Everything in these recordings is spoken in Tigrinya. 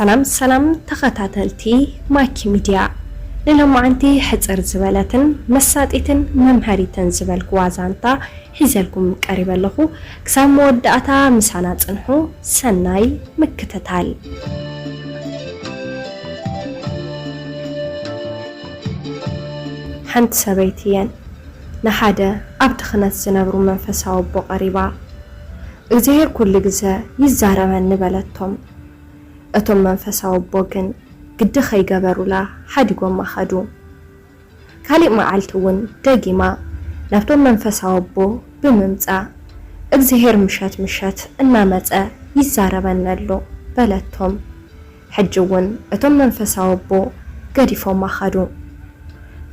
ሰላም ተኸታተልቲ ማኪ ሚድያ ለሎም አንቲ ሕጽር ዝበለትን መሳጢትን መምሃሪትን ዝበልኩ ዋዛንታ ሒዘልኩም ቀሪበለኹ ክሳብ መወዳእታ ምሳና ጽንሑ ሰናይ ምክትታል ሓንቲ ሰበይትየን ንሓደ ኣብ ድኽነት ዝነብሩ መንፈሳዊ ኣቦ ቀሪባ እግዚአብሔር ኩሉ ግዜ ይዛረበን በለቶም እቶም መንፈሳዊ ኣቦ ግን ግድ ኸይገበሩላ ሓዲጎም ማኸዱ ካሊእ መዓልቲ እውን ደጊማ ናብቶም መንፈሳዊ ኣቦ ብምምጻእ እግዚአብሔር ምሸት እናመጸ ይዛረበን ኣሎ በለቶም ሕጂ እውን እቶም መንፈሳዊ ኣቦ ገዲፎም ማኸዱ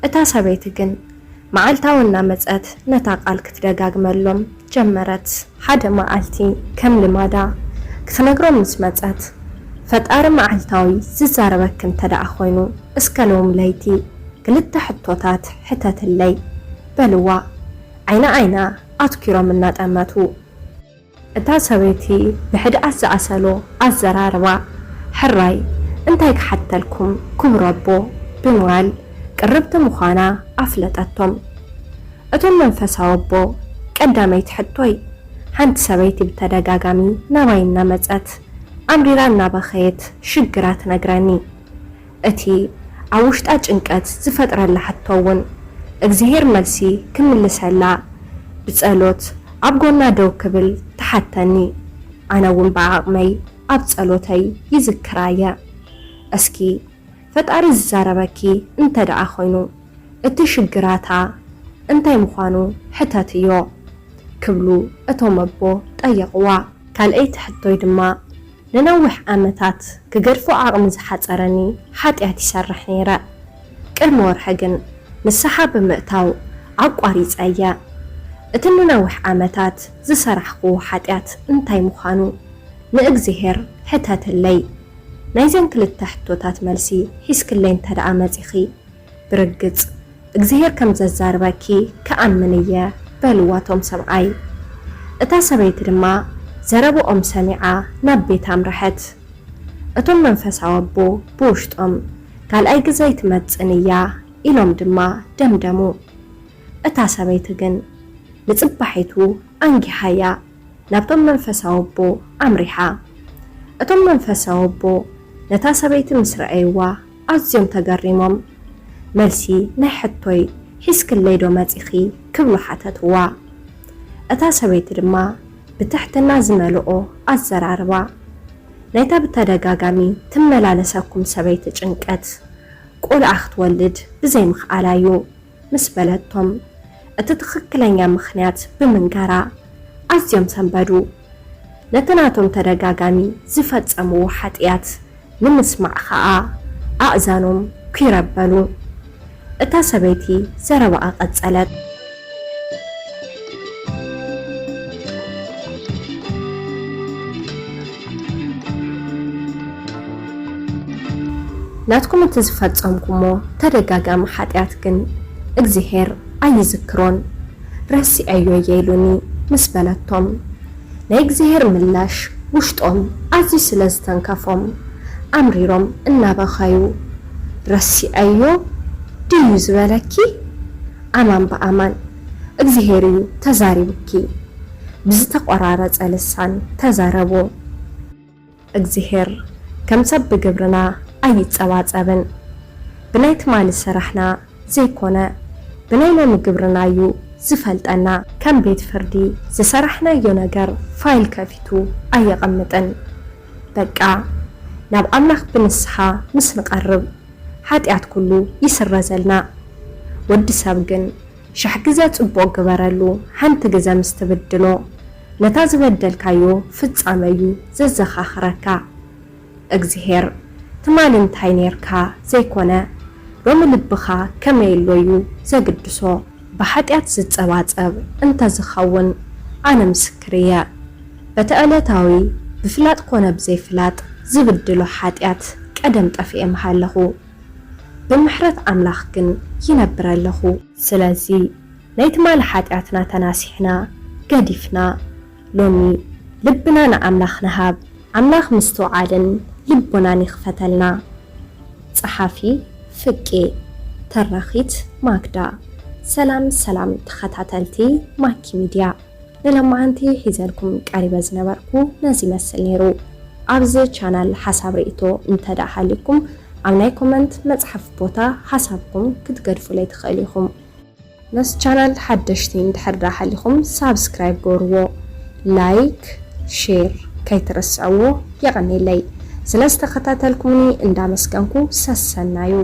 እታ ሰበይቲ ግን መዓልታዊ እናመጸት ነታ ቃል ክትደጋግመሎም ጀመረት ሓደ መዓልቲ ከም ልማዳ ክትነግሮም ምስ መጸት ፈጣሪ መዓልታዊ ዝዛረበክን ተዳኣ ኮይኑ እስከሎም ለይቲ ክልተ ሕቶታት ሕተትለይ በልዋ ዓይና ኣትኪሮም እናጠመቱ እታ ሰበይቲ ብሕድኣት ዝኣሰሎ ኣዘራርባ ሕራይ እንታይ ክሓተልኩም ክብሮ ኣቦ ብምባል ቅርብቲ ምዃና ኣፍለጠቶም እቶም መንፈሳዊ ኣቦ ቀዳመይቲ ሕቶይ ሓንቲ ሰበይቲ ብተደጋጋሚ ናባይና መጸት ኣምሪራ እናበኸየት ሽግራት ነግረኒ እቲ ኣብ ውሽጣ ጭንቀት ዝፈጥረላ ሕቶውን እግዚአብሔር መልሲ ክምልሰላ ብጸሎት ኣብ ጎና ደው ክብል ተሓተኒ ኣነ እውን ብዓቕመይ ኣብ ጸሎተይ ይዝክራየ እስኪ ፈጣሪ ዝዛረበኪ እንተደኣ ኮይኑ እቲ ሽግራታ እንታይ ምዃኑ ሕተት እዮ ክብሉ እቶም ኣቦ ጠየቕዋ ካልአይቲ ሕቶይ ድማ ንነዊሕ ዓመታት ክገድፎ ዓቕሚ ዝሓፀረኒ ሓጢኣት ይሰርሕ ነይረ ቅድሚ ወርሒ ግን ንስሓ ብምእታው ኣቋሪፀየ እቲ ንነዊሕ ዓመታት ዝሰራሕኩ ሓጢኣት እንታይ ምዃኑ ንእግዚአብሔር ሕተትለይ ናይዘን ክልተ ሕቶታት መልሲ ሒዝክለይ እንተደኣ መጺኺ ብርግጽ እግዚአብሔር ከም ዘዛርበኪ ከኣምን እየ በልዋቶም ሰብኣይ እታ ሰበይቲ ድማ ዘረብኦም ሰሚዓ ናብ ቤት ኣምርሐት እቶም መንፈሳዊ ኣቦ ብውሽጦም ካልኣይ ግዜ ትመጽን እያ ኢሎም ድማ ደምደሙ እታ ሰበይቲ ግን ንጽባሒቱ ኣንጊሓያ ናብቶም መንፈሳዊ ኣቦ ኣምሪሓ እቶም መንፈሳዊ ኣቦ ነታ ሰበይቲ ምስ ረኣይዋ ኣዝዮም ተገሪሞም መልሲ ናይ ሕቶይ ሒዝክለይ ዶ መጺኺ ክብሉ ሓተትዋ እታ ሰበይቲ ድማ ብትሕትና ዝመልኦ ኣዘራርባ ናይታ ብተደጋጋሚ ትመላለሰኩም ሰበይቲ ጭንቀት ቆልዓ ክትወልድ ብዘይምኽኣላዩ ምስ በለቶም እቲ ትኽክለኛ ምኽንያት ብምንጋራ ኣዝዮም ሰንበዱ ነቲ ናቶም ተደጋጋሚ ዝፈጸምዎ ሓጢኣት ንምስማዕ ከዓ ኣእዛኖም ክይረበሉ እታ ሰበይቲ ዘረባኣ ቐጸለት ናትኩም እቲ ዝፈጸምኩሞ ተደጋጋሚ ሓጢኣት ግን እግዚአብሔር ኣይዝክሮን ረሲዐዮ የኢሉኒ ምስ በለቶም ናይ እግዚአብሔር ምላሽ ውሽጦም ኣዝዩ ስለ ዝተንከፎም ኣምሪሮም እናበኸዩ ረሲዐዮ ድዩ ዝበለኪ ኣማን ብኣማን እግዚአብሔር እዩ ተዛሪቡኪ ብዝተቆራረጸ ልሳን ተዛረቡ እግዚአብሔር ከም ሰብ ብግብርና ኣይጸባጸብን ብናይ ትማሊ ስራሕና ዘይኮነ ብናይ ሎሚ ግብርና እዩ ዝፈልጠና ከም ቤት ፍርዲ ዝሰራሕናዮ ነገር ፋይል ከፊቱ ኣየቐምጥን በቃ ናብ ኣምላኽ ብንስሓ ምስ ንቐርብ ሓጢኣት ኩሉ ይስረዘልና ወዲ ሰብ ግን ሸሕ ግዜ ጽቡቕ ግበረሉ ሓንቲ ግዜ ምስ ትብድሎ ነታ ዝበደልካዮ ፍጻመዩ ዘዘኻኽረካ እግዚአብሔር ትማሊ እንታይ ነርካ ዘይኮነ ሎሚ ልብኻ ከመይ ኢሎዩ ዘግድሶ ብሓጢኣት ዝጸባጸብ እንተዝኸውን ኣነ ምስክር እየ በቲ ዕለታዊ ብፍላጥ ኮነ ብዘይፍላጥ ዝብድሎ ሓጢኣት ቀደም ጠፊኤ መሃለኹ ብምሕረት ኣምላኽ ግን ይነብር ኣለኹ ስለዚ ናይ ትማሊ ሓጢኣትና ተናሲሕና ገዲፍና ሎሚ ልብና ንኣምላኽ ንሃብ ኣምላኽ ምስተውዓልን ልቦናን ይኽፈተልና። ጸሓፊ ፍቄ፣ ተራኺት ማግዳ። ሰላም ሰላም ተኸታተልቲ ማኪ ሚድያ ንለማዓንቲ ሒዘልኩም ቀሪበ ዝነበርኩ ነዚ መስል ነይሩ። ኣብዚ ቻናል ሓሳብ ርእቶ እንተዳሓሊኩም ኣብ ናይ ኮመንት መጽሐፍ ቦታ ሓሳብኩም ክትገድፉለይ ትኽእሉ ኢኹም። ነስ ቻናል ሓደሽቲ እንድሕር ዳሓሊኹም ሳብስክራይብ ገርዎ፣ ላይክ ሼር ከይትረስዕዎ የቐኒለይ። ስለዝተኸታተልኩምኒ እንዳመስገንኩ ሰሰናዩ።